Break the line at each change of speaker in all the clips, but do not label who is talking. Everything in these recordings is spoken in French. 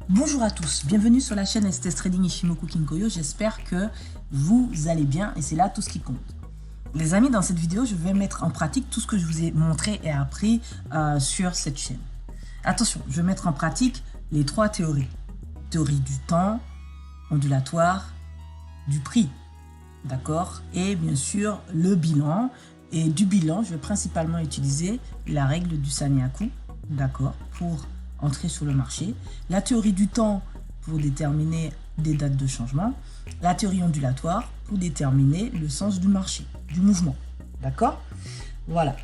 Bonjour à tous, bienvenue sur la chaîne STS Trading Ichimoku Kinkoyo. J'espère que vous allez bien et c'est là tout ce qui compte. Les amis, dans cette vidéo, je vais mettre en pratique tout ce que je vous ai montré et appris sur cette chaîne. Attention, je vais mettre en pratique les trois théories. Théorie du temps, ondulatoire, du prix, d'accord? Et bien sûr, le bilan. Et du bilan, je vais principalement utiliser la règle du Sanyaku, d'accord, pour entrer sur le marché. La théorie du temps pour déterminer des dates de changement. La théorie ondulatoire pour déterminer le sens du marché, du mouvement. D'accord? Voilà.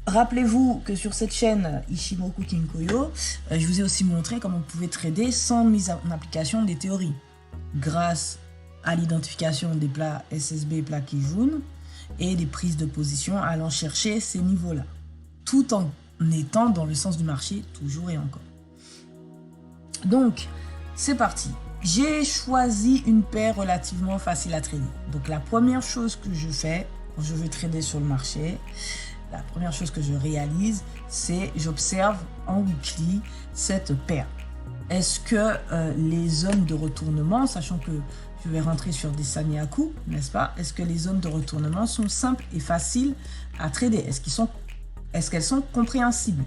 Rappelez-vous que sur cette chaîne Ichimoku Kinkoyo, je vous ai aussi montré comment vous pouvez trader sans mise en application des théories. Grâce à l'identification des plats SSB et plats Kijun et des prises de position allant chercher ces niveaux-là. Tout en étant dans le sens du marché, toujours et encore. Donc, c'est parti. J'ai choisi une paire relativement facile à trader. Donc, la première chose que je fais quand je veux trader sur le marché, la première chose que je réalise, c'est j'observe en weekly cette paire. Est-ce que les zones de retournement, sachant que je vais rentrer sur des Sanyaku, n'est-ce pas? Est-ce que les zones de retournement sont simples et faciles à trader? Est-ce qu'elles sont compréhensibles?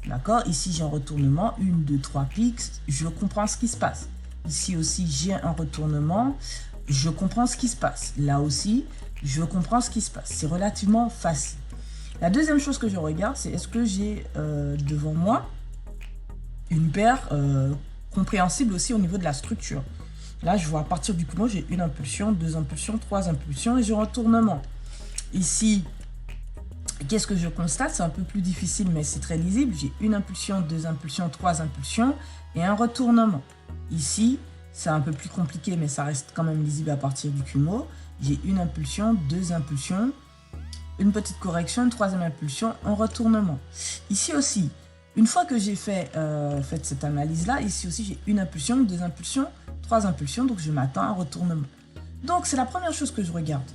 D'accord? Ici, j'ai un retournement, 1, 2, 3 pics, je comprends ce qui se passe. Ici aussi, j'ai un retournement, je comprends ce qui se passe. Là aussi, je comprends ce qui se passe. C'est relativement facile. La deuxième chose que je regarde, c'est est-ce que j'ai devant moi une paire compréhensible aussi au niveau de la structure. Là, je vois à partir du coup, j'ai une impulsion, deux impulsions, trois impulsions et j'ai un retournement. Ici, qu'est-ce que je constate? C'est un peu plus difficile, mais c'est très lisible. J'ai une impulsion, deux impulsions, trois impulsions et un retournement. Ici, c'est un peu plus compliqué, mais ça reste quand même lisible à partir du Kumo. J'ai une impulsion, deux impulsions, une petite correction, une troisième impulsion, un retournement. Ici aussi, une fois que j'ai fait cette analyse-là, ici aussi, j'ai une impulsion, deux impulsions, trois impulsions, donc je m'attends à un retournement. Donc, c'est la première chose que je regarde.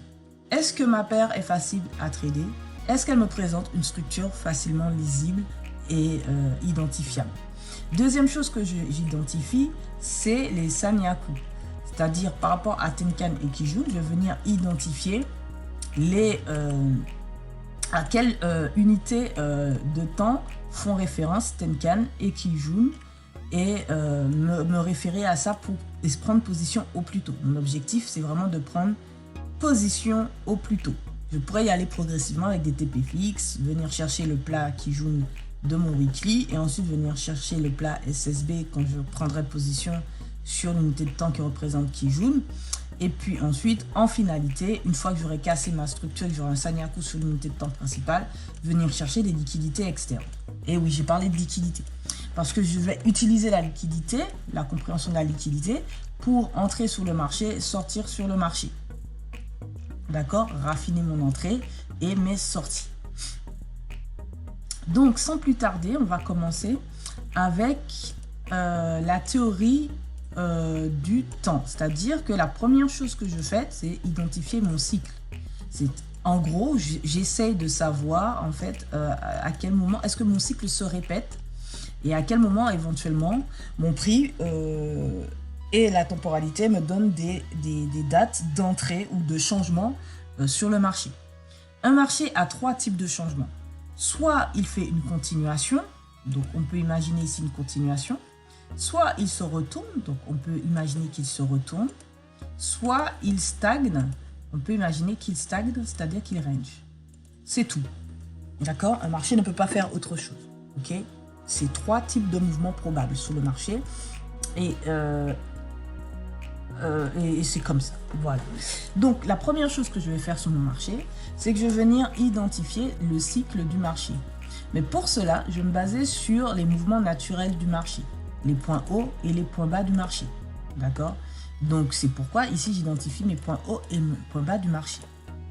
Est-ce que ma paire est facile à trader? Est-ce qu'elle me présente une structure facilement lisible et identifiable? Deuxième chose que j'identifie, c'est les Sanyaku. C'est-à-dire par rapport à Tenkan et Kijun, je vais venir identifier à quelle unité de temps font référence Tenkan et Kijun et me référer à ça pour prendre position au plus tôt. Mon objectif, c'est vraiment de prendre position au plus tôt. Je pourrais y aller progressivement avec des TP fixes, venir chercher le plat Kijun de mon weekly et ensuite venir chercher le plat SSB quand je prendrai position sur l'unité de temps qui représente Kijun. Et puis ensuite, en finalité, une fois que j'aurai cassé ma structure, que j'aurai un Sanyaku sur l'unité de temps principale, venir chercher des liquidités externes. Et oui, j'ai parlé de liquidité. Parce que je vais utiliser la liquidité, la compréhension de la liquidité, pour entrer sur le marché, sortir sur le marché. D'accord? Raffiner mon entrée et mes sorties. Donc, sans plus tarder, on va commencer avec la théorie du temps. C'est-à-dire que la première chose que je fais, c'est identifier mon cycle. En gros, j'essaye de savoir, en fait, à quel moment est-ce que mon cycle se répète et à quel moment, éventuellement, mon prix et la temporalité me donnent des dates d'entrée ou de changement sur le marché. Un marché a trois types de changements. Soit il fait une continuation, donc on peut imaginer ici une continuation. Soit il se retourne, donc on peut imaginer qu'il se retourne. Soit il stagne, on peut imaginer qu'il stagne, c'est-à-dire qu'il range. C'est tout. D'accord? Un marché ne peut pas faire autre chose. Ok? C'est trois types de mouvements probables sur le marché. Et c'est comme ça. Voilà. Donc, la première chose que je vais faire sur mon marché, c'est que je vais venir identifier le cycle du marché. Mais pour cela, je vais me baser sur les mouvements naturels du marché. Les points hauts et les points bas du marché. D'accord? Donc, c'est pourquoi ici, j'identifie mes points hauts et mes points bas du marché.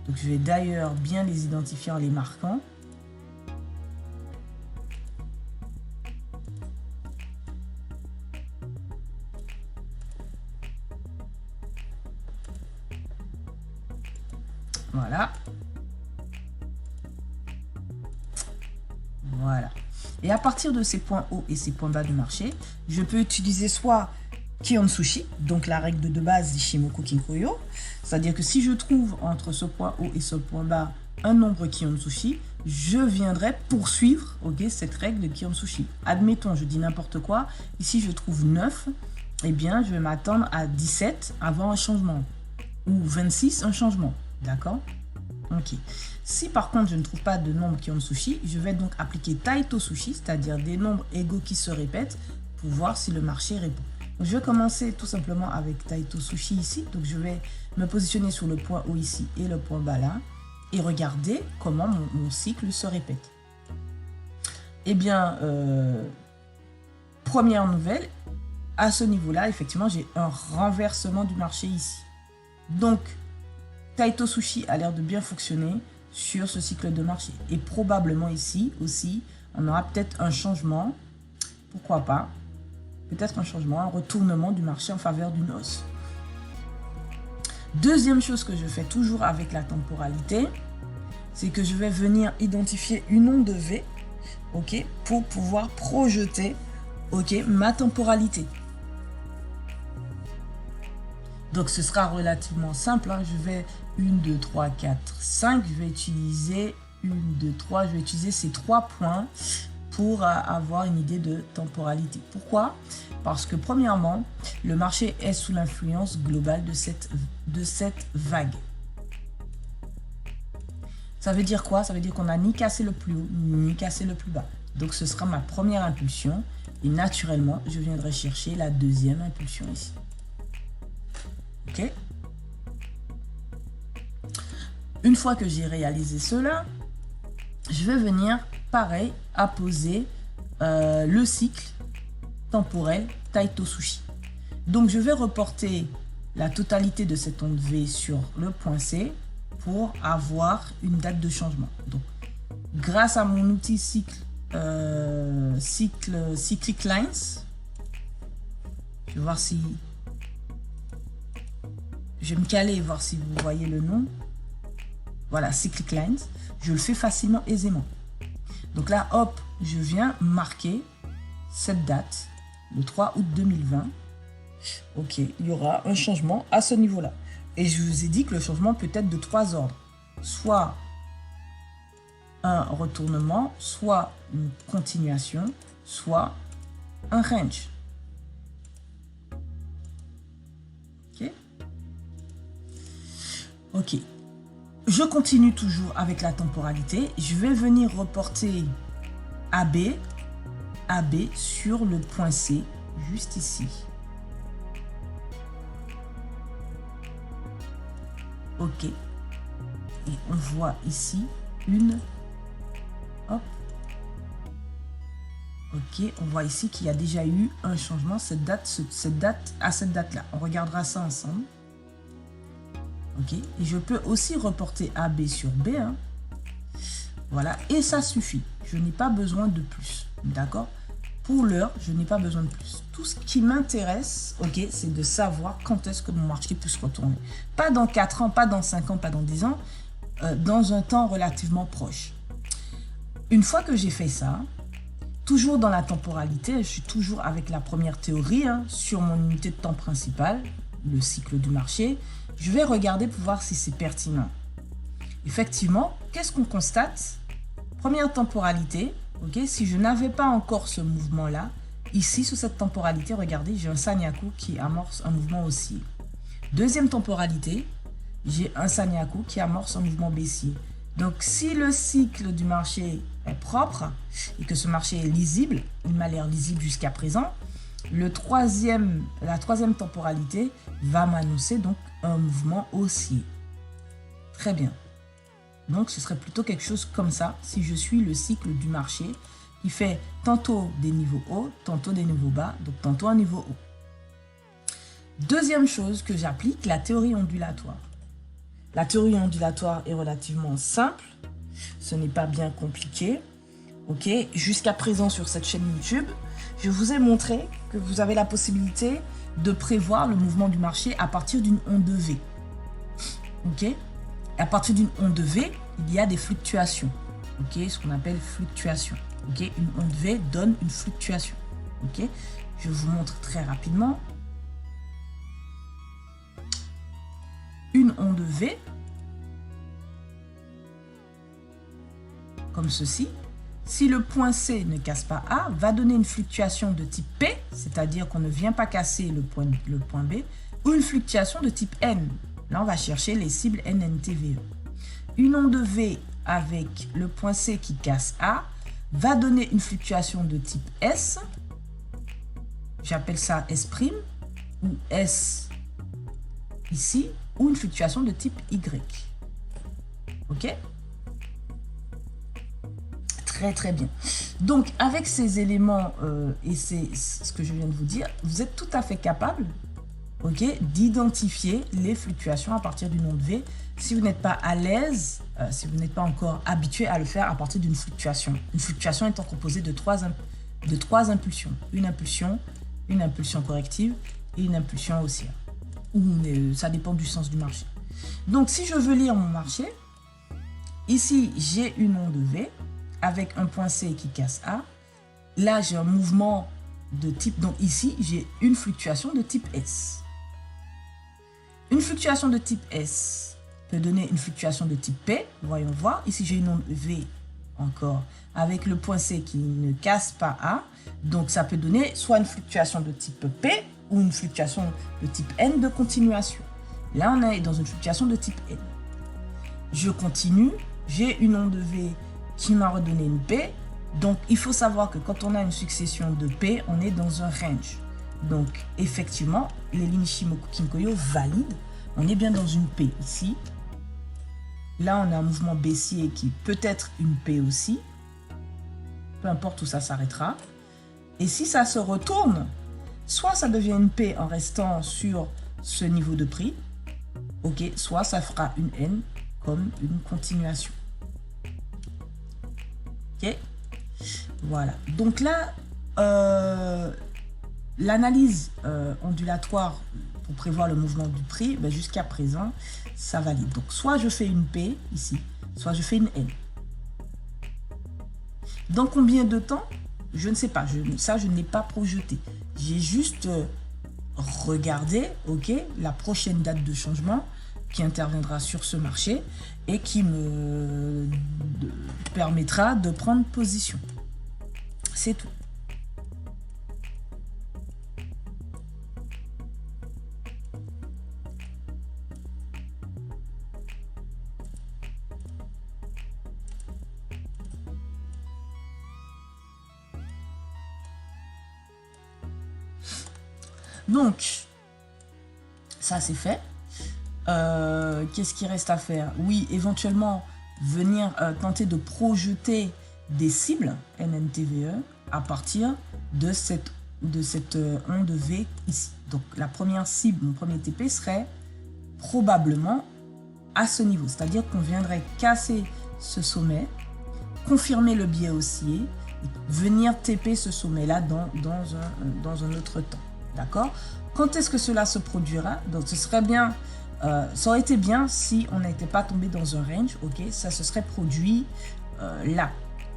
Donc, je vais d'ailleurs bien les identifier en les marquant. Voilà. Voilà. Et à partir de ces points hauts et ces points bas du marché, je peux utiliser soit Kihon-Sushi, donc la règle de base d'Ichimoku Kinkoyo, c'est-à-dire que si je trouve entre ce point haut et ce point bas un nombre Kihon-Sushi, je viendrai poursuivre cette règle de Kihon-Sushi. Admettons, je dis n'importe quoi, ici je trouve 9, eh bien je vais m'attendre à 17 avant un changement, ou 26 un changement, d'accord? Ok. Si par contre je ne trouve pas de nombre Kihon-Sushi, je vais donc appliquer Taito-Sushi, c'est-à-dire des nombres égaux qui se répètent, pour voir si le marché répond. Donc, je vais commencer tout simplement avec Taito-Sushi ici, donc je vais me positionner sur le point haut ici et le point bas là, et regarder comment mon cycle se répète. Eh bien, première nouvelle, à ce niveau-là, effectivement, j'ai un renversement du marché ici. Donc, Taito-Sushi a l'air de bien fonctionner sur ce cycle de marché. Et probablement ici aussi, on aura peut-être un changement, pourquoi pas, peut-être un changement, un retournement du marché en faveur d'une hausse. Deuxième chose que je fais toujours avec la temporalité, c'est que je vais venir identifier une onde V, pour pouvoir projeter, ma temporalité. Donc ce sera relativement simple, hein. Je vais 1, 2, 3, 4, 5, je vais utiliser 1, 2, 3, je vais utiliser ces 3 points pour avoir une idée de temporalité. Pourquoi? Parce que premièrement, le marché est sous l'influence globale de cette vague. Ça veut dire quoi? Ça veut dire qu'on n'a ni cassé le plus haut, ni cassé le plus bas. Donc ce sera ma première impulsion. Et naturellement, je viendrai chercher la deuxième impulsion ici. Ok? Une fois que j'ai réalisé cela, je vais venir, pareil, apposer le cycle temporel Taito-Sushi. Donc, je vais reporter la totalité de cette onde V sur le point C pour avoir une date de changement. Donc, grâce à mon outil Cyclic Lines, je vais voir si... Je vais me caler et voir si vous voyez le nom. Voilà, Cyclic Lines. Je le fais facilement, aisément. Donc là, hop, je viens marquer cette date, le 3 août 2020. Ok, il y aura un changement à ce niveau-là. Et je vous ai dit que le changement peut être de 3 ordres. Soit un retournement, soit une continuation, soit un range. Ok. Ok. Je continue toujours avec la temporalité. Je vais venir reporter AB sur le point C, juste ici. Ok. Et on voit ici une... Hop. Ok, on voit ici qu'il y a déjà eu un changement, cette date à cette date-là. On regardera ça ensemble. Ok, et je peux aussi reporter AB sur B. Hein. Voilà, et ça suffit. Je n'ai pas besoin de plus. D'accord? Pour l'heure, je n'ai pas besoin de plus. Tout ce qui m'intéresse, c'est de savoir quand est-ce que mon marché peut se retourner. Pas dans 4 ans, pas dans 5 ans, pas dans 10 ans, dans un temps relativement proche. Une fois que j'ai fait ça, toujours dans la temporalité, je suis toujours avec la première théorie sur mon unité de temps principale, le cycle du marché. Je vais regarder pour voir si c'est pertinent. Effectivement, qu'est-ce qu'on constate? Première temporalité, si je n'avais pas encore ce mouvement-là, ici, sur cette temporalité, regardez, j'ai un Sanyaku qui amorce un mouvement haussier. Deuxième temporalité, j'ai un Sanyaku qui amorce un mouvement baissier. Donc, si le cycle du marché est propre et que ce marché est lisible, il m'a l'air lisible jusqu'à présent, la troisième temporalité va m'annoncer donc un mouvement haussier. Très bien. Donc, ce serait plutôt quelque chose comme ça si je suis le cycle du marché qui fait tantôt des niveaux hauts, tantôt des niveaux bas, donc tantôt un niveau haut. Deuxième chose que j'applique, la théorie ondulatoire. La théorie ondulatoire est relativement simple. Ce n'est pas bien compliqué. Jusqu'à présent sur cette chaîne YouTube, je vous ai montré que vous avez la possibilité de prévoir le mouvement du marché à partir d'une onde V. À partir d'une onde V, il y a des fluctuations. Ce qu'on appelle fluctuations. Ok, une onde V donne une fluctuation. Ok, je vous montre très rapidement. Une onde V, comme ceci, si le point C ne casse pas A, va donner une fluctuation de type P, c'est-à-dire qu'on ne vient pas casser le point B, ou une fluctuation de type N. Là, on va chercher les cibles NNTVE. Une onde V avec le point C qui casse A va donner une fluctuation de type S, j'appelle ça S', ou S ici, ou une fluctuation de type Y. Ok? Très très bien. Donc avec ces éléments et c'est ce que je viens de vous dire, vous êtes tout à fait capable, ok, d'identifier les fluctuations à partir d'une onde V si vous n'êtes pas à l'aise, si vous n'êtes pas encore habitué à le faire à partir d'une fluctuation. Une fluctuation étant composée de trois impulsions. Une impulsion corrective et une impulsion haussière. Ou ça dépend du sens du marché. Donc si je veux lire mon marché, ici j'ai une onde V avec un point C qui casse A. Là, j'ai un mouvement de type... Donc ici, j'ai une fluctuation de type S. Une fluctuation de type S peut donner une fluctuation de type P. Voyons voir. Ici, j'ai une onde V encore avec le point C qui ne casse pas A. Donc, ça peut donner soit une fluctuation de type P ou une fluctuation de type N de continuation. Là, on est dans une fluctuation de type N. Je continue. J'ai une onde V qui m'a redonné une P. Donc, il faut savoir que quand on a une succession de P, on est dans un range. Donc, effectivement, les lignes Ichimoku Kinkoyo valident. On est bien dans une P ici. Là, on a un mouvement baissier qui peut être une P aussi. Peu importe où ça s'arrêtera. Et si ça se retourne, soit ça devient une P en restant sur ce niveau de prix, ok, soit ça fera une N comme une continuation. Ok, voilà. Donc là, l'analyse ondulatoire pour prévoir le mouvement du prix, ben jusqu'à présent, ça valide. Donc, soit je fais une P ici, soit je fais une N. Dans combien de temps? Je ne sais pas. Ça, je ne l'ai pas projeté. J'ai juste regardé, ok, la prochaine date de changement qui interviendra sur ce marché et qui me permettra de prendre position. C'est tout. Donc, ça c'est fait. Qu'est-ce qui reste à faire? Oui, éventuellement, venir tenter de projeter des cibles NNTVE à partir de cette onde V ici. Donc, la première cible, mon premier TP serait probablement à ce niveau. C'est-à-dire qu'on viendrait casser ce sommet, confirmer le biais haussier, venir TP ce sommet-là dans un autre temps. D'accord? Quand est-ce que cela se produira? Donc, ce serait bien... ça aurait été bien si on n'était pas tombé dans un range, ok, ça se serait produit là,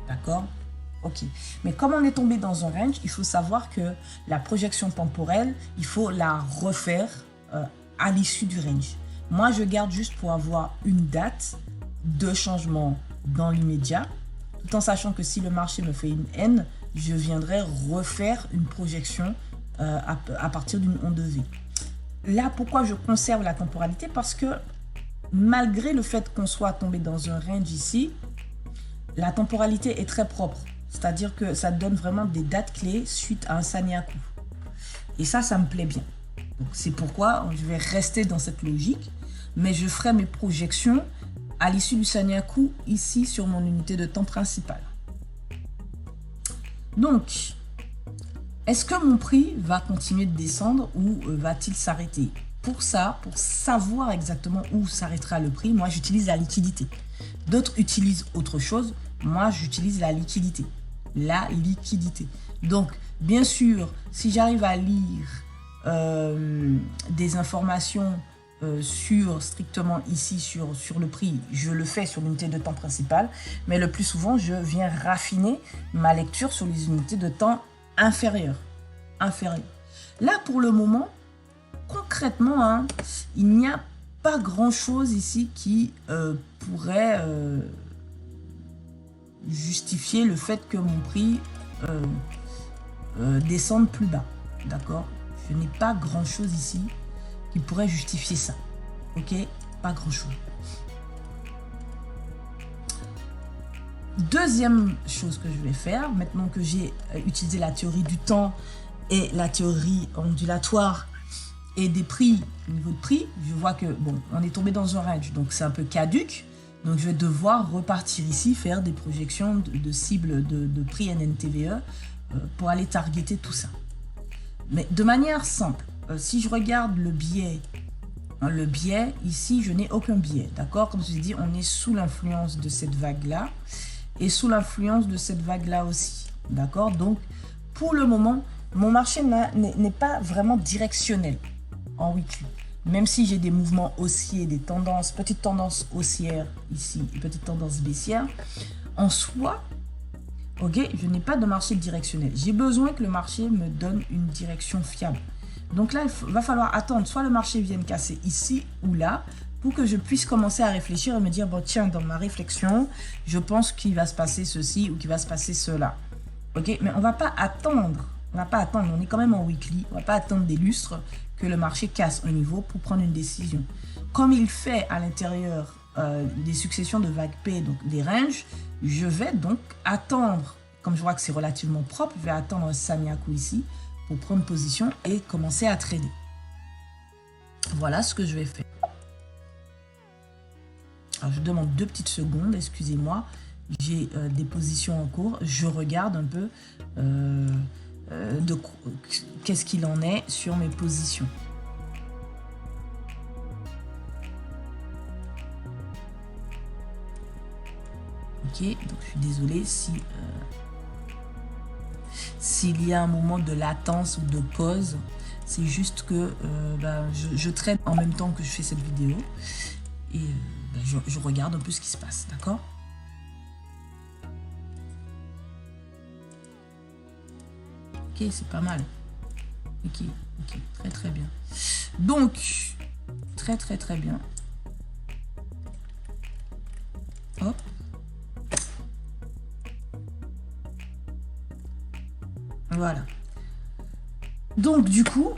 d'accord, ok. Mais comme on est tombé dans un range, il faut savoir que la projection temporelle, il faut la refaire à l'issue du range. Moi, je garde juste pour avoir une date de changement dans l'immédiat, tout en sachant que si le marché me fait une N, je viendrai refaire une projection à partir d'une onde V. Là, pourquoi je conserve la temporalité? Parce que malgré le fait qu'on soit tombé dans un range ici, la temporalité est très propre. C'est-à-dire que ça donne vraiment des dates clés suite à un Sanyaku. Et ça me plaît bien. Donc c'est pourquoi je vais rester dans cette logique, mais je ferai mes projections à l'issue du Sanyaku ici sur mon unité de temps principale. Donc, est-ce que mon prix va continuer de descendre ou va-t-il s'arrêter? Pour ça, pour savoir exactement où s'arrêtera le prix, moi j'utilise la liquidité. D'autres utilisent autre chose, moi j'utilise la liquidité. La liquidité. Donc, bien sûr, si j'arrive à lire des informations strictement ici sur le prix, je le fais sur l'unité de temps principale, mais le plus souvent, je viens raffiner ma lecture sur les unités de temps inférieures. Là, pour le moment, concrètement, hein, il n'y a pas grand-chose ici qui pourrait justifier le fait que mon prix descende plus bas. D'accord? Je n'ai pas grand-chose ici qui pourrait justifier ça. Ok? Pas grand-chose. Deuxième chose que je vais faire, maintenant que j'ai utilisé la théorie du temps et la théorie ondulatoire et des prix, au niveau de prix, je vois que, bon, on est tombé dans un range, donc c'est un peu caduque. Donc, je vais devoir repartir ici, faire des projections de cibles de prix NNTVE pour aller targeter tout ça. Mais de manière simple, si je regarde le biais, ici, je n'ai aucun biais, d'accord? Comme je vous ai dit, on est sous l'influence de cette vague-là et sous l'influence de cette vague-là aussi, d'accord? Donc, pour le moment, mon marché n'est pas vraiment directionnel en weekly. Même si j'ai des mouvements haussiers, des tendances, petites tendances haussières ici, et petites tendances baissières, en soi, ok, je n'ai pas de marché directionnel. J'ai besoin que le marché me donne une direction fiable. Donc là, il va falloir attendre, soit le marché vienne casser ici ou là, pour que je puisse commencer à réfléchir et me dire, bon tiens, dans ma réflexion, je pense qu'il va se passer ceci ou qu'il va se passer cela. Ok, mais on ne va pas attendre. On va pas attendre, on est quand même en weekly, on va pas attendre des lustres que le marché casse au niveau pour prendre une décision. Comme il fait à l'intérieur des successions de vagues P, donc des ranges, je vais donc attendre, comme je vois que c'est relativement propre, je vais attendre un Sanyaku ici pour prendre position et commencer à trader. Voilà ce que je vais faire. Alors je demande 2 petites secondes, excusez-moi, j'ai des positions en cours, je regarde un peu qu'est-ce qu'il en est sur mes positions. Ok, donc je suis désolé si s'il y a un moment de latence ou de pause, c'est juste que je traîne en même temps que je fais cette vidéo et je regarde un peu ce qui se passe, d'accord? Ok, c'est pas mal. Ok, très bien. Donc, très bien. Hop. Voilà. Donc, du coup,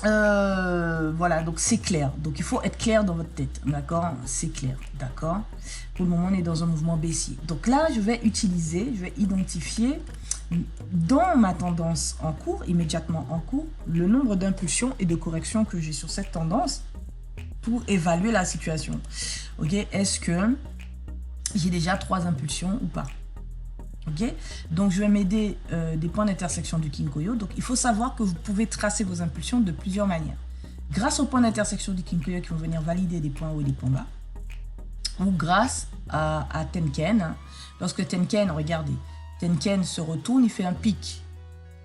voilà, donc c'est clair. Donc, il faut être clair dans votre tête, d'accord? C'est clair, d'accord? Pour le moment, on est dans un mouvement baissier. Donc là, je vais identifier dans ma tendance en cours, immédiatement en cours, le nombre d'impulsions et de corrections que j'ai sur cette tendance pour évaluer la situation. Ok, est-ce que j'ai déjà 3 impulsions ou pas? Ok, donc je vais m'aider des points d'intersection du Kinkoyo. Donc il faut savoir que vous pouvez tracer vos impulsions de plusieurs manières. Grâce aux points d'intersection du Kinkoyo qui vont venir valider des points hauts et des points bas, ou grâce à Tenken. Lorsque Tenken, regardez, Tenken se retourne, il fait un pic.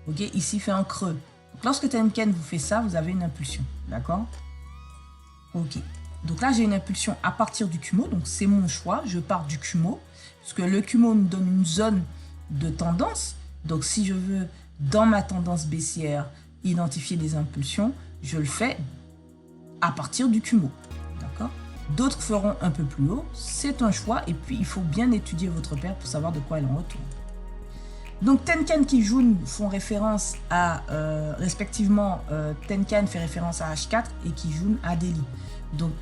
Ok, ici il fait un creux. Donc, lorsque Tenken vous fait ça, vous avez une impulsion. D'accord? Ok. Donc là, j'ai une impulsion à partir du Kumo. Donc c'est mon choix. Je pars du Kumo. Parce que le Kumo nous donne une zone de tendance. Donc si je veux, dans ma tendance baissière, identifier des impulsions, je le fais à partir du Kumo. D'accord? D'autres feront un peu plus haut. C'est un choix. Et puis, il faut bien étudier votre paire pour savoir de quoi elle en retourne. Donc, Tenkan, Kijun font référence à, respectivement, Tenkan fait référence à H4 et Kijun à Delhi. Donc,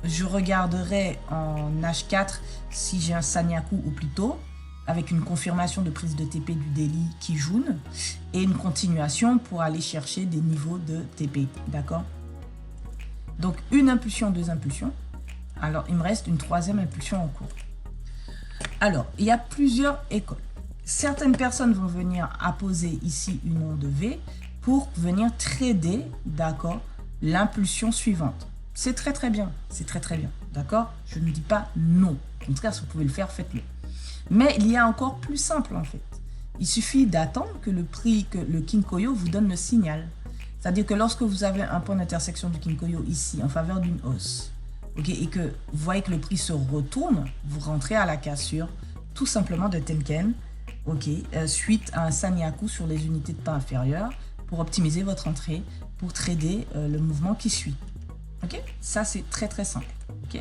je regarderai en H4 si j'ai un Sanyaku ou plutôt, avec une confirmation de prise de TP du Delhi Kijun et une continuation pour aller chercher des niveaux de TP. D'accord? Donc, une impulsion, 2 impulsions. Alors, il me reste une 3e impulsion en cours. Alors, il y a plusieurs écoles. Certaines personnes vont venir apposer ici une onde V pour venir trader, d'accord, l'impulsion suivante. C'est très bien, c'est très bien, d'accord? Je ne dis pas non. Au contraire, si vous pouvez le faire, faites-le. Mais il y a encore plus simple en fait. Il suffit d'attendre que le Kinkoyo vous donne le signal. C'est-à-dire que lorsque vous avez un point d'intersection du Kinkoyo ici, en faveur d'une hausse, ok, et que vous voyez que le prix se retourne, vous rentrez à la cassure, tout simplement de Tenken, ok, suite à un Sanyaku sur les unités de temps inférieures, pour optimiser votre entrée, pour trader le mouvement qui suit. Ok, ça c'est très très simple. Ok,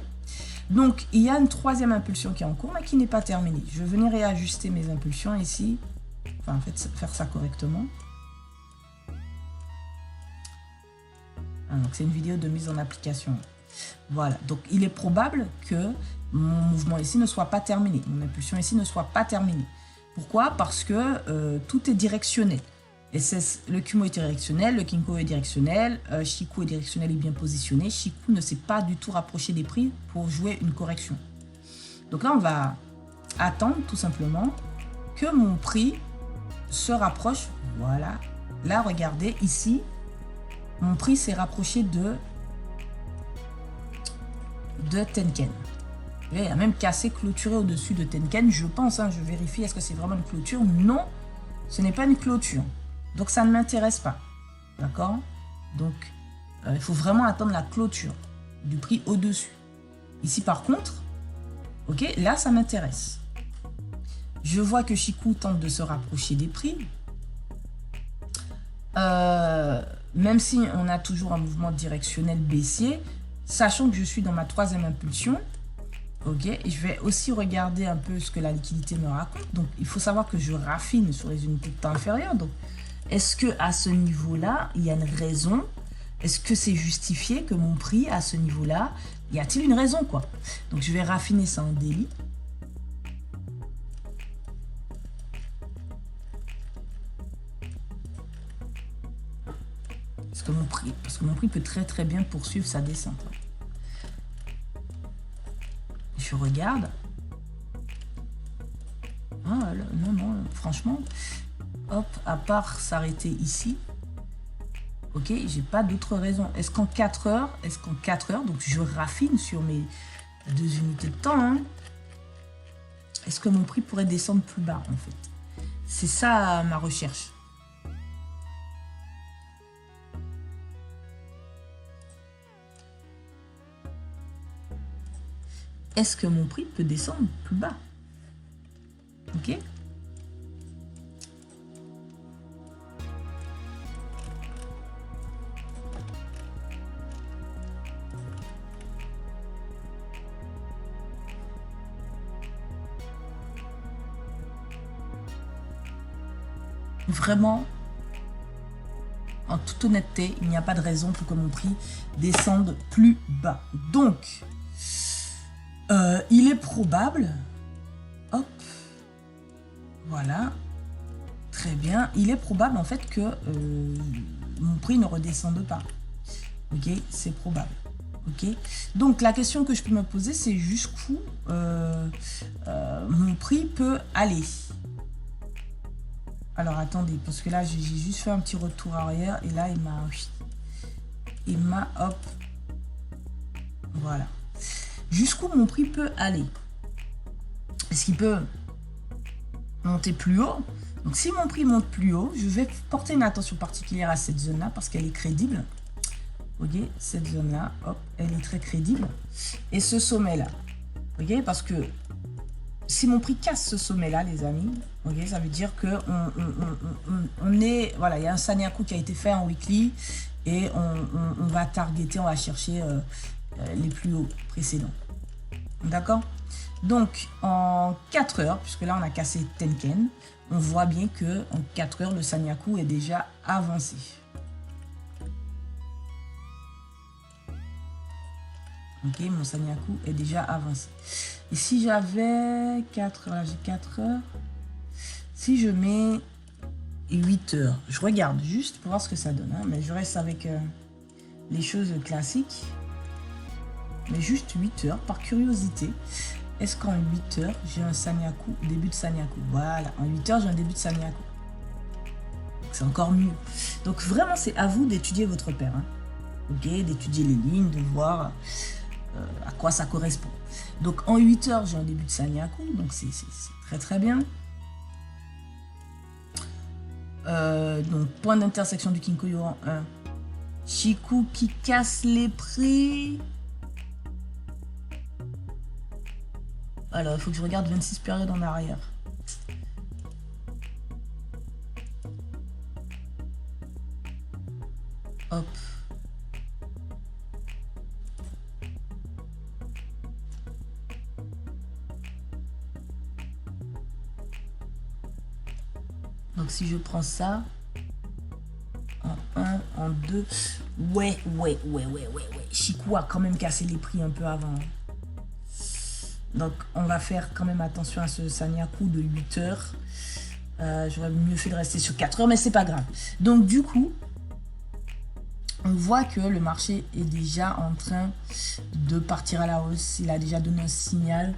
donc il y a une troisième impulsion qui est en cours, mais qui n'est pas terminée. Je vais venir réajuster mes impulsions ici, enfin en fait faire ça correctement. Donc c'est une vidéo de mise en application. Voilà, donc il est probable que mon mouvement ici ne soit pas terminé, mon impulsion ici ne soit pas terminée. Pourquoi? Parce que tout est directionnel. Et le Kumo est directionnel, le Kinko est directionnel, Chikou est directionnel et bien positionné. Chikou ne s'est pas du tout rapproché des prix pour jouer une correction. Donc là, on va attendre tout simplement que mon prix se rapproche. Voilà, là, regardez, ici, mon prix s'est rapproché de Tenken. Il a même cassé, clôturé au-dessus de Tenken. Je pense, je vérifie, est-ce que c'est vraiment une clôture? Non, ce n'est pas une clôture. Donc, ça ne m'intéresse pas. D'accord? Donc, il faut vraiment attendre la clôture du prix au-dessus. Ici, par contre, ok, là, ça m'intéresse. Je vois que Chikou tente de se rapprocher des prix. Même si on a toujours un mouvement directionnel baissier, sachant que je suis dans ma troisième impulsion, ok, et je vais aussi regarder un peu ce que la liquidité me raconte. Donc, il faut savoir que je raffine sur les unités de temps inférieures. Donc, est-ce que à ce niveau-là, il y a une raison? Est-ce que c'est justifié que mon prix à ce niveau-là, y a-t-il une raison, quoi? Donc, je vais raffiner ça en daily. Parce que mon prix peut très très bien poursuivre sa descente. Je regarde. Ah, là, non, franchement, hop, à part s'arrêter ici, ok, j'ai pas d'autre raison. Est-ce qu'en 4 heures, donc je raffine sur mes 2 unités de temps, hein, est-ce que mon prix pourrait descendre plus bas, en fait? C'est ça ma recherche. Est-ce que mon prix peut descendre plus bas? Ok. Vraiment, en toute honnêteté, il n'y a pas de raison pour que mon prix descende plus bas. Donc, il est probable, hop, voilà, très bien, il est probable en fait que mon prix ne redescende pas, ok, c'est probable, ok. Donc la question que je peux me poser, c'est jusqu'où mon prix peut aller. Alors attendez, parce que là j'ai juste fait un petit retour arrière et là il m'a hop, voilà. Jusqu'où mon prix peut aller? Est-ce qu'il peut monter plus haut? Donc si mon prix monte plus haut, je vais porter une attention particulière à cette zone-là parce qu'elle est crédible. Ok, cette zone-là, hop, elle est très crédible. Et ce sommet-là, ok, parce que si mon prix casse ce sommet-là, les amis, ok, ça veut dire que on est, voilà, il y a un Sanyaku qui a été fait en weekly et on va targeter, on va chercher les plus hauts précédents. D'accord? Donc, en 4 heures, puisque là, on a cassé Tenken, on voit bien que en 4 heures, le Sanyaku est déjà avancé. Ok, mon Sanyaku est déjà avancé. Et si j'avais 4 heures, là, j'ai 4 heures. Si je mets 8 heures, je regarde juste pour voir ce que ça donne, hein, mais je reste avec les choses classiques. Mais juste 8 heures, par curiosité, est-ce qu'en 8 heures, j'ai un Sanyaku, début de Sanyaku? Voilà, en 8 heures, j'ai un début de Sanyaku. C'est encore mieux. Donc vraiment, c'est à vous d'étudier votre paire. Hein. Ok, d'étudier les lignes, de voir à quoi ça correspond. Donc en 8 heures, j'ai un début de Sanyaku, donc c'est très très bien. Donc point d'intersection du Kinkoyo en 1, Chikou qui casse les prix. Alors, il faut que je regarde 26 périodes en arrière. Hop. Donc, si je prends ça, en 1, en 2, ouais. Chikou a quand même cassé les prix un peu avant. Donc, on va faire quand même attention à ce Sanyaku de 8 heures. J'aurais mieux fait de rester sur 4 heures, mais c'est pas grave. Donc, du coup, on voit que le marché est déjà en train de partir à la hausse. Il a déjà donné un signal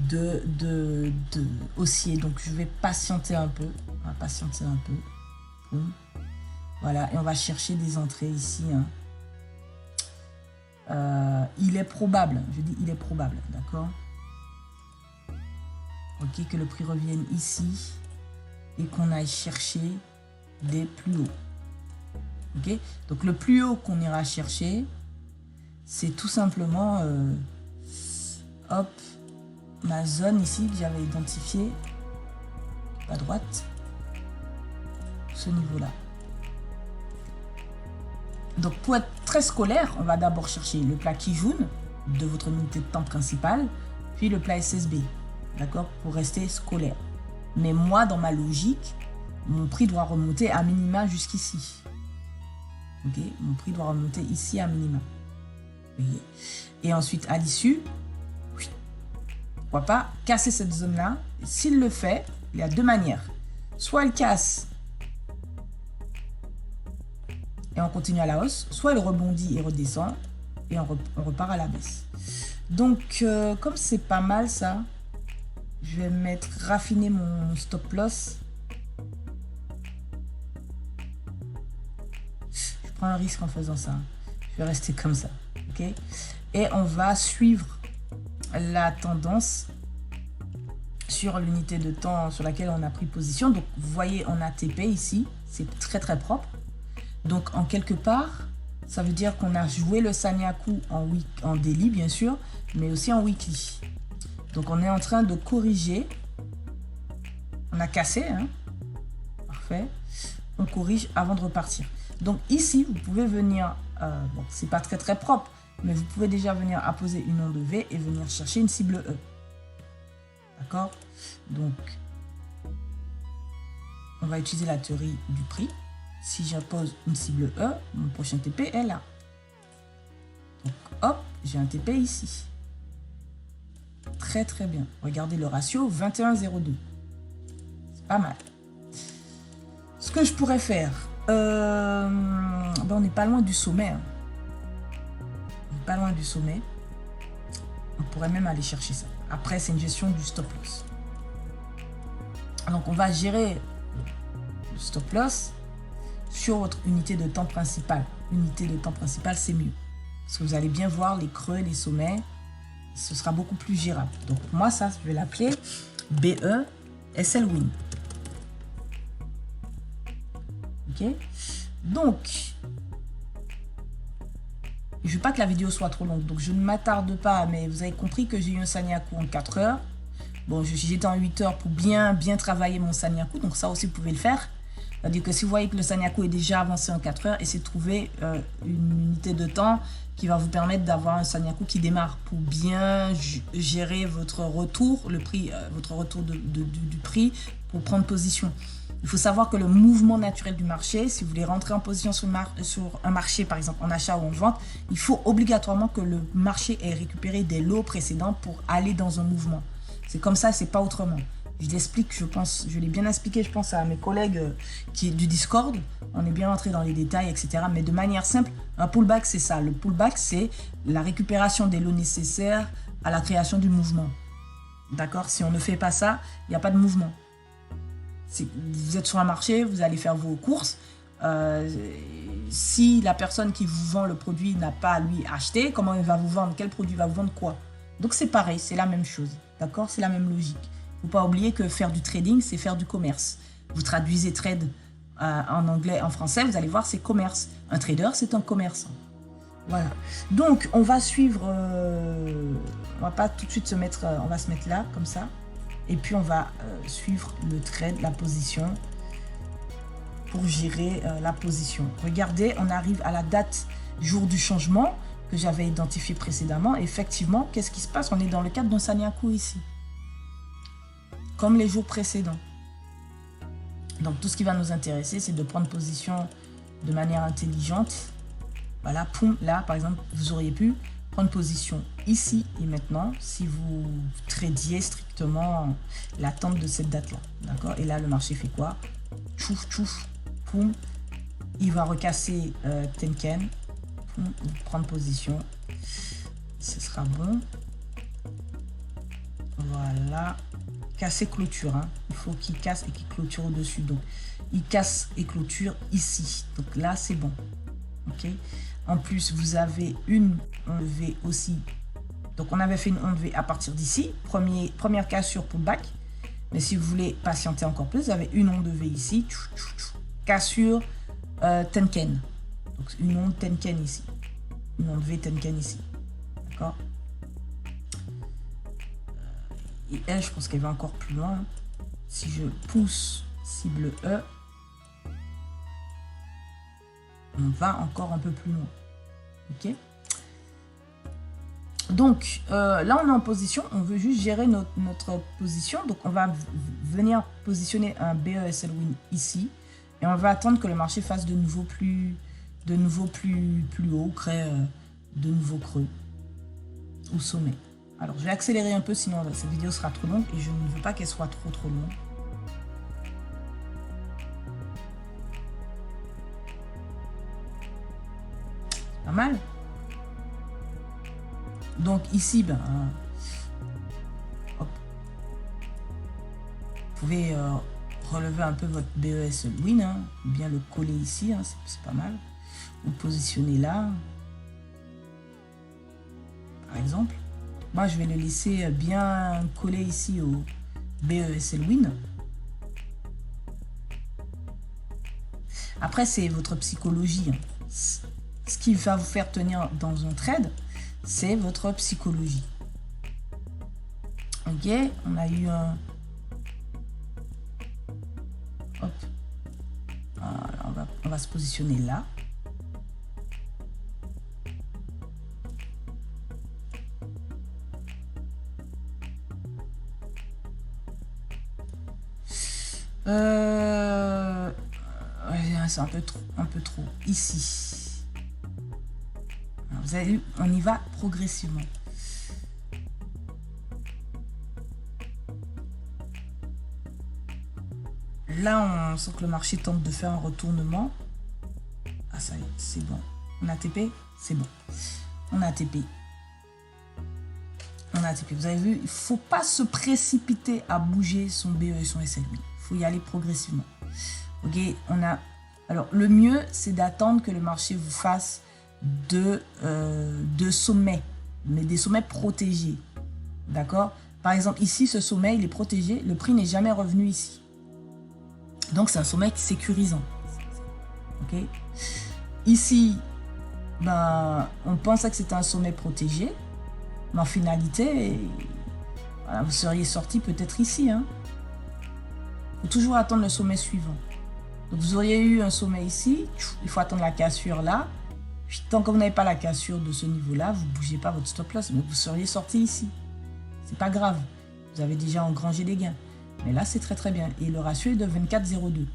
de haussier. Donc, je vais patienter un peu. On va patienter un peu. Boum. Voilà, et on va chercher des entrées ici. Il est probable, je dis il est probable, d'accord? Ok, que le prix revienne ici et qu'on aille chercher des plus hauts. Ok, donc le plus haut qu'on ira chercher, c'est tout simplement, hop, ma zone ici que j'avais identifiée, à droite, ce niveau-là. Donc pour être très scolaire, on va d'abord chercher le plat Kijun de votre unité de temps principale, puis le plat SSB. D'accord, pour rester scolaire. Mais moi, dans ma logique, mon prix doit remonter à minima jusqu'ici. Ok, mon prix doit remonter ici à minima. Voyez. Et ensuite, à l'issue, pourquoi pas casser cette zone-là. S'il le fait, il y a deux manières. Soit il casse et on continue à la hausse, soit il rebondit et redescend et on repart à la baisse. Donc, comme c'est pas mal ça, je vais mettre raffiner mon stop loss. Je prends un risque en faisant ça. Je vais rester comme ça. Ok. Et on va suivre la tendance sur l'unité de temps sur laquelle on a pris position. Donc, vous voyez, on a TP ici. C'est très, très propre. Donc, en quelque part, ça veut dire qu'on a joué le Sanyaku en daily, bien sûr, mais aussi en weekly. Donc, on est en train de corriger. On a cassé, hein. Parfait. On corrige avant de repartir. Donc, ici, vous pouvez venir... bon, c'est pas très, très propre, mais vous pouvez déjà venir apposer une onde V et venir chercher une cible E. D'accord? Donc, on va utiliser la théorie du prix. Si j'impose une cible E, mon prochain TP est là. Donc, hop, j'ai un TP ici. Très très bien. Regardez le ratio 21,02. C'est pas mal. Ce que je pourrais faire, on n'est pas loin du sommet. Hein. On n'est pas loin du sommet. On pourrait même aller chercher ça. Après, c'est une gestion du stop loss. Donc, on va gérer le stop loss sur votre unité de temps principale. Unité de temps principale, c'est mieux. Parce que vous allez bien voir les creux, les sommets. Ce sera beaucoup plus gérable. Donc, moi, ça, je vais l'appeler BE SL Win. Ok. Donc, je ne veux pas que la vidéo soit trop longue. Donc, je ne m'attarde pas. Mais vous avez compris que j'ai eu un Sanyaku en 4 heures. Bon, j'étais en 8 heures pour bien travailler mon Sanyaku. Donc, ça aussi, vous pouvez le faire. C'est-à-dire que si vous voyez que le Sanyaku est déjà avancé en 4 heures, essayez de trouver une unité de temps qui va vous permettre d'avoir un Sanyaku qui démarre pour bien gérer votre retour, le prix, votre retour du prix pour prendre position. Il faut savoir que le mouvement naturel du marché, si vous voulez rentrer en position sur un marché, par exemple en achat ou en vente, il faut obligatoirement que le marché ait récupéré des lots précédents pour aller dans un mouvement. C'est comme ça, c'est pas autrement. Je l'explique, je l'ai bien expliqué, je pense, à mes collègues du Discord. On est bien rentré dans les détails, etc. Mais de manière simple, un pullback, c'est ça. Le pullback, c'est la récupération des lots nécessaires à la création du mouvement. D'accord? Si on ne fait pas ça, il n'y a pas de mouvement. Vous êtes sur un marché, vous allez faire vos courses. Si la personne qui vous vend le produit n'a pas, lui, acheté, comment il va vous vendre? Quel produit va vous vendre quoi? Donc, c'est pareil, c'est la même chose. D'accord? C'est la même logique. Il ne faut pas oublier que faire du trading, c'est faire du commerce. Vous traduisez trade en anglais, en français, vous allez voir, c'est commerce. Un trader, c'est un commerçant. Voilà. Donc, on va suivre... on va pas tout de suite se mettre... on va se mettre là, comme ça. Et puis, on va suivre le trade, la position, pour gérer la position. Regardez, on arrive à la date jour du changement que j'avais identifié précédemment. Effectivement, qu'est-ce qui se passe? On est dans le cadre d'un Sanyaku ici. Comme les jours précédents. Donc, tout ce qui va nous intéresser, c'est de prendre position de manière intelligente. Voilà, poum, là, par exemple, vous auriez pu prendre position ici et maintenant si vous tradiez strictement l'attente de cette date-là. D'accord? Et là, le marché fait quoi? Tchouf, tchouf, poum. Il va recasser Tenken. Poum, prendre position. Ce sera bon. Voilà. Casser clôture. Hein. Il faut qu'il casse et qu'il clôture au-dessus. Donc, il casse et clôture ici. Donc là, c'est bon. OK? En plus, vous avez une onde V aussi. Donc, on avait fait une onde V à partir d'ici. Première cassure pullback. Mais si vous voulez patienter encore plus, vous avez une onde V ici. Cassure Tenken. Donc, une onde Tenken ici. Une onde V Tenken ici. D'accord? Et elle, je pense qu'elle va encore plus loin. Si je pousse cible E, on va encore un peu plus loin. OK? Donc, là, on est en position. On veut juste gérer notre position. Donc, on va venir positionner un BESL Win ici. Et on va attendre que le marché fasse de nouveau plus haut, crée de nouveaux creux ou sommet. Alors, je vais accélérer un peu, sinon cette vidéo sera trop longue et je ne veux pas qu'elle soit trop longue. C'est pas mal. Donc ici, ben, hop. Vous pouvez relever un peu votre BES Win, hein, ou bien le coller ici, hein, c'est pas mal. Vous positionnez là, par exemple. Moi, je vais le laisser bien coller ici au BESL Win. Après, c'est votre psychologie. Ce qui va vous faire tenir dans un trade, c'est votre psychologie. Ok, on a eu un... Hop. Voilà, on va se positionner là. C'est un peu trop. Ici. Vous avez vu, on y va progressivement. Là, on sent que le marché tente de faire un retournement. Ah, ça y est, c'est bon. On a TP, c'est bon. On a TP. On a TP. Vous avez vu, il ne faut pas se précipiter à bouger son BE et son SLB. Il faut y aller progressivement. Ok, on a... Alors, le mieux, c'est d'attendre que le marché vous fasse de sommets, mais des sommets protégés. D'accord? Par exemple, ici, ce sommet, il est protégé. Le prix n'est jamais revenu ici. Donc, c'est un sommet sécurisant. Ok? Ici, ben, on pensait que c'était un sommet protégé. Mais en finalité, voilà, vous seriez sorti peut-être ici. Hein? Il faut toujours attendre le sommet suivant. Donc, vous auriez eu un sommet ici. Il faut attendre la cassure là. Puis, tant que vous n'avez pas la cassure de ce niveau-là, vous ne bougez pas votre stop loss. Mais vous seriez sorti ici. C'est pas grave. Vous avez déjà engrangé des gains. Mais là, c'est très très bien. Et le ratio est de 24,02.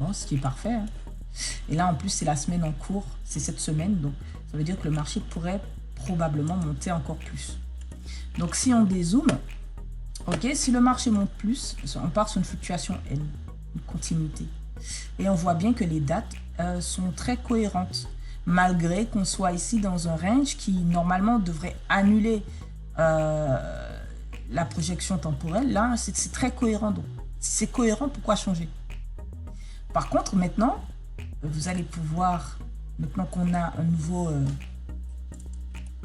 Bon, ce qui est parfait. Hein. Et là, en plus, c'est la semaine en cours. C'est cette semaine. Donc, ça veut dire que le marché pourrait probablement monter encore plus. Donc, si on dézoome, ok, si le marché monte plus, on part sur une fluctuation N, une continuité. Et on voit bien que les dates sont très cohérentes. Malgré qu'on soit ici dans un range qui, normalement, devrait annuler la projection temporelle. Là, c'est très cohérent. Donc, si c'est cohérent, pourquoi changer? Par contre, maintenant, vous allez pouvoir, maintenant qu'on a un nouveau...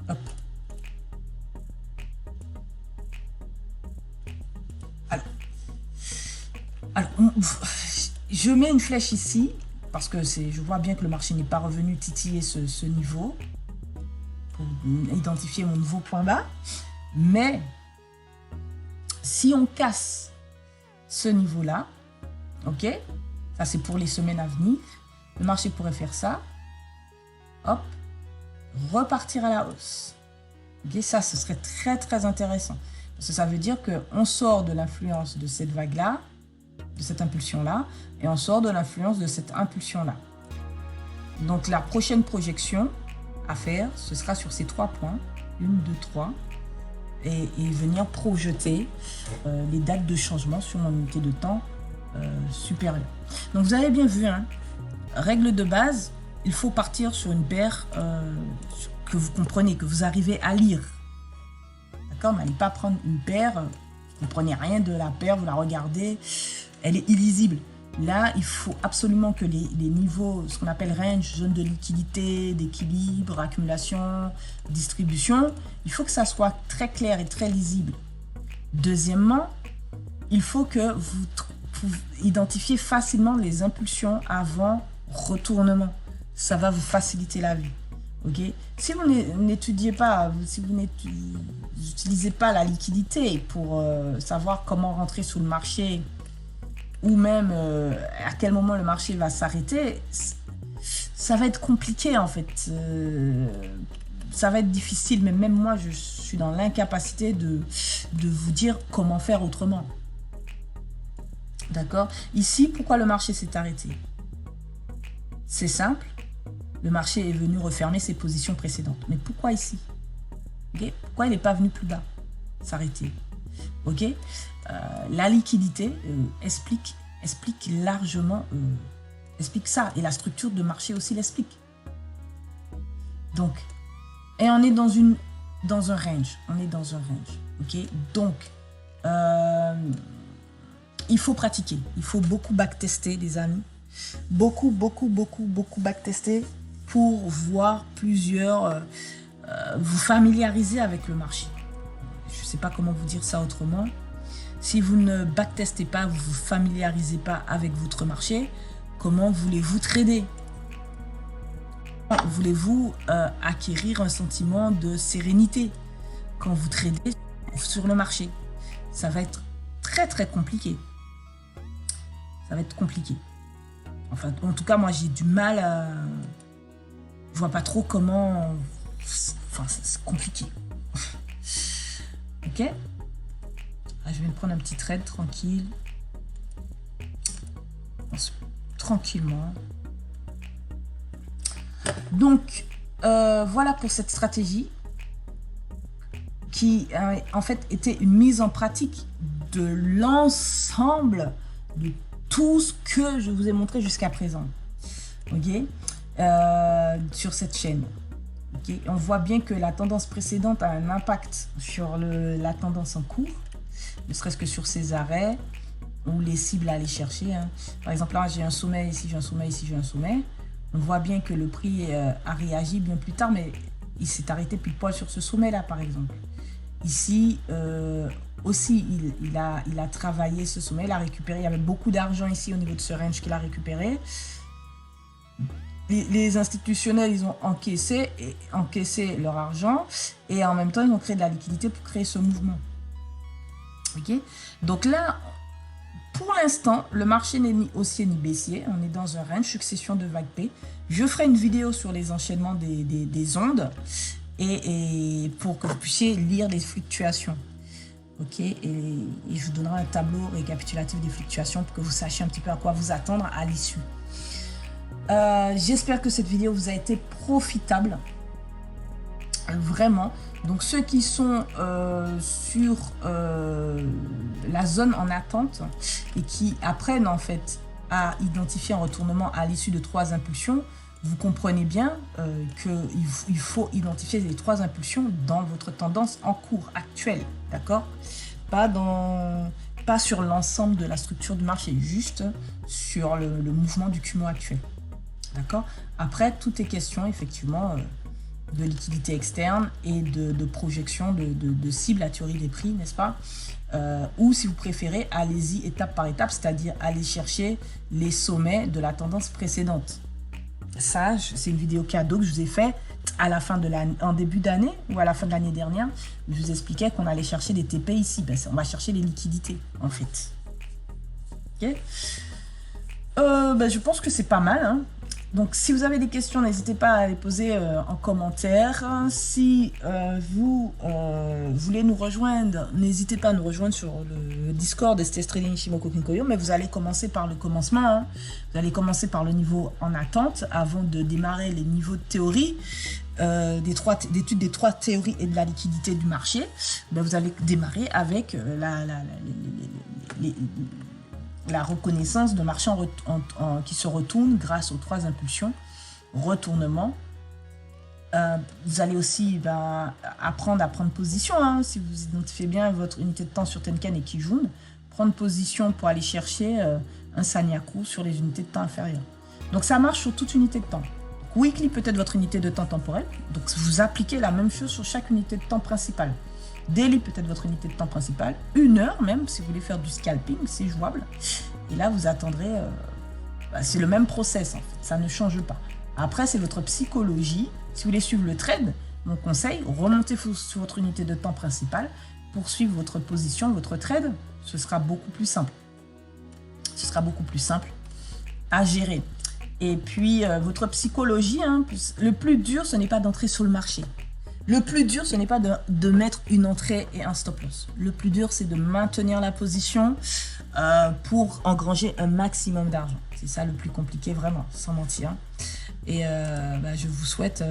hop. Alors, je mets une flèche ici, parce que je vois bien que le marché n'est pas revenu titiller ce niveau, pour identifier mon nouveau point bas. Mais, si on casse ce niveau-là, ok, ça c'est pour les semaines à venir, le marché pourrait faire ça, hop, repartir à la hausse. Ok, ça, ce serait très très intéressant. Parce que ça veut dire qu'on sort de l'influence de cette vague-là, de cette impulsion-là, et on sort de l'influence de cette impulsion-là. Donc la prochaine projection à faire, ce sera sur ces 3 points, 1, 2, 3, et venir projeter les dates de changement sur mon unité de temps supérieure. Donc vous avez bien vu, hein, règle de base, il faut partir sur une paire que vous comprenez, que vous arrivez à lire. D'accord? N'allez pas prendre une paire, vous ne comprenez rien de la paire, vous la regardez, elle est illisible. Là, il faut absolument que les niveaux, ce qu'on appelle range, zone de liquidité, d'équilibre, accumulation, distribution, il faut que ça soit très clair et très lisible. Deuxièmement, il faut que vous identifiez facilement les impulsions avant retournement. Ça va vous faciliter la vie. Okay? Si vous n'étudiez pas, si vous n'utilisez pas la liquidité pour savoir comment rentrer sous le marché, ou même à quel moment le marché va s'arrêter, ça va être compliqué en fait. Ça va être difficile, mais même moi, je suis dans l'incapacité de vous dire comment faire autrement. D'accord? Ici, pourquoi le marché s'est arrêté? C'est simple. Le marché est venu refermer ses positions précédentes. Mais pourquoi ici? Okay? Pourquoi il n'est pas venu plus bas? S'arrêter. Ok? La liquidité explique largement explique ça, et la structure de marché aussi l'explique. Donc, et on est dans un range, ok? Donc il faut pratiquer, il faut beaucoup backtester, les amis, beaucoup backtester pour voir plusieurs, vous familiariser avec le marché. Je ne sais pas comment vous dire ça autrement. Si vous ne backtestez pas, vous ne vous familiarisez pas avec votre marché, comment voulez-vous trader? Voulez-vous acquérir un sentiment de sérénité quand vous tradez sur le marché? Ça va être très compliqué. Ça va être compliqué. Enfin, en tout cas, moi, j'ai du mal à... Je vois pas trop comment... Enfin, c'est compliqué. Ok? Je vais me prendre un petit trade tranquille. Tranquillement. Donc, voilà pour cette stratégie qui, en fait, était une mise en pratique de l'ensemble de tout ce que je vous ai montré jusqu'à présent. Ok? Sur cette chaîne. Okay? On voit bien que la tendance précédente a un impact sur la tendance en cours, ne serait-ce que sur ces arrêts ou les cibles à aller chercher. Hein. Par exemple, là, j'ai un sommet, ici j'ai un sommet, ici j'ai un sommet. On voit bien que le prix a réagi bien plus tard, mais il s'est arrêté pile poil sur ce sommet-là, par exemple. Ici, aussi, il a travaillé ce sommet, il a récupéré. Il y avait beaucoup d'argent ici au niveau de ce range qu'il a récupéré. Les institutionnels, ils ont encaissé leur argent et en même temps, ils ont créé de la liquidité pour créer ce mouvement. Ok? Donc là, pour l'instant, le marché n'est ni haussier ni baissier. On est dans un range, succession de vagues P. Je ferai une vidéo sur les enchaînements des ondes et pour que vous puissiez lire les fluctuations. Ok? Et je vous donnerai un tableau récapitulatif des fluctuations pour que vous sachiez un petit peu à quoi vous attendre à l'issue. J'espère que cette vidéo vous a été profitable. Vraiment. Donc ceux qui sont sur la zone en attente et qui apprennent en fait à identifier un retournement à l'issue de 3 impulsions, vous comprenez bien qu'il faut identifier les 3 impulsions dans votre tendance en cours actuelle, d'accord? Pas sur l'ensemble de la structure du marché, juste sur le mouvement du cumul actuel, d'accord? Après, tout est question effectivement de liquidité externe et de projection de cible à théorie des prix, n'est-ce pas? Ou si vous préférez, allez-y étape par étape, c'est-à-dire aller chercher les sommets de la tendance précédente. Ça, c'est une vidéo cadeau que je vous ai fait à la fin de l'année, en début d'année ou à la fin de l'année dernière. Je vous expliquais qu'on allait chercher des TP ici. Ben, on va chercher les liquidités, en fait. Ok. Ben, je pense que c'est pas mal, hein. Donc, si vous avez des questions, n'hésitez pas à les poser en commentaire. Si vous voulez nous rejoindre, n'hésitez pas à nous rejoindre sur le Discord STS Trading Ichimoku Kinkoyo, mais vous allez commencer par le commencement, hein. Vous allez commencer par le niveau en attente avant de démarrer les niveaux de théorie, d'études des 3 théories et de la liquidité du marché. Ben, vous allez démarrer avec la reconnaissance de marché qui se retourne grâce aux 3 impulsions, retournement. Vous allez aussi apprendre à prendre position, hein, si vous identifiez bien votre unité de temps sur Tenkan et Kijun, prendre position pour aller chercher un Sanyaku sur les unités de temps inférieures. Donc ça marche sur toute unité de temps. Weekly peut être votre unité de temps temporelle, donc vous appliquez la même chose sur chaque unité de temps principale. Daily peut être votre unité de temps principale, 1 heure même, si vous voulez faire du scalping, c'est jouable. Et là, vous attendrez, c'est le même process en fait, ça ne change pas. Après, c'est votre psychologie. Si vous voulez suivre le trade, mon conseil, remontez sur votre unité de temps principale, poursuivre votre position, votre trade, ce sera beaucoup plus simple. Ce sera beaucoup plus simple à gérer. Et puis, votre psychologie, hein, le plus dur, ce n'est pas d'entrer sur le marché. Le plus dur, ce n'est pas de mettre une entrée et un stop loss. Le plus dur, c'est de maintenir la position pour engranger un maximum d'argent. C'est ça le plus compliqué, vraiment, sans mentir. Et je vous souhaite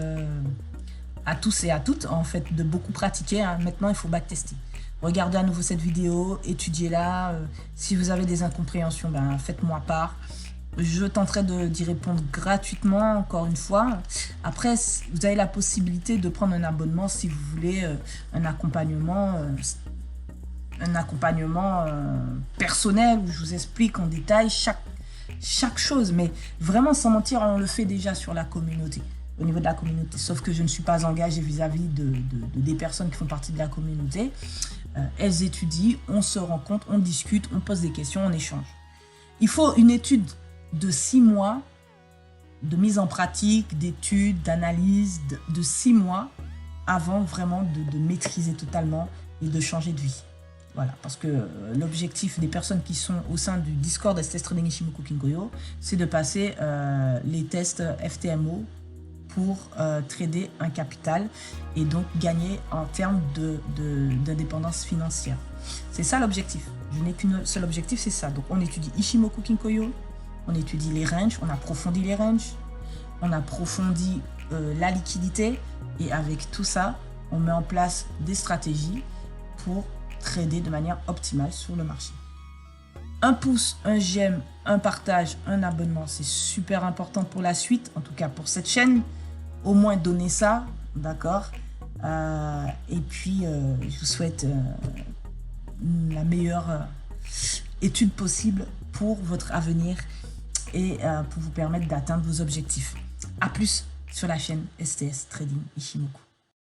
à tous et à toutes, en fait, de beaucoup pratiquer, hein. Maintenant, il faut backtester. Regardez à nouveau cette vidéo, étudiez-la. Si vous avez des incompréhensions, faites-moi part. Je tenterai d'y répondre gratuitement, encore une fois. Après, vous avez la possibilité de prendre un abonnement si vous voulez un accompagnement personnel où je vous explique en détail chaque chose. Mais vraiment, sans mentir, on le fait déjà sur la communauté, au niveau de la communauté. Sauf que je ne suis pas engagée vis-à-vis des personnes qui font partie de la communauté. Elles étudient, on se rencontre, on discute, on pose des questions, on échange. Il faut une étude de 6 mois de mise en pratique, d'études, d'analyse, de 6 mois avant vraiment de maîtriser totalement et de changer de vie. Voilà, parce que l'objectif des personnes qui sont au sein du Discord STS Trading Ichimoku Kinkoyo, c'est de passer les tests FTMO pour trader un capital et donc gagner en termes d'indépendance financière. C'est ça l'objectif. Je n'ai qu'un seul objectif, c'est ça. Donc on étudie Ichimoku Kinkoyo, on étudie les ranges, on approfondit les ranges, on approfondit la liquidité et avec tout ça, on met en place des stratégies pour trader de manière optimale sur le marché. Un pouce, un j'aime, un partage, un abonnement, c'est super important pour la suite, en tout cas pour cette chaîne. Au moins donnez ça, d'accord? Et puis, je vous souhaite la meilleure étude possible pour votre avenir et pour vous permettre d'atteindre vos objectifs. A plus sur la chaîne STS Trading Ichimoku.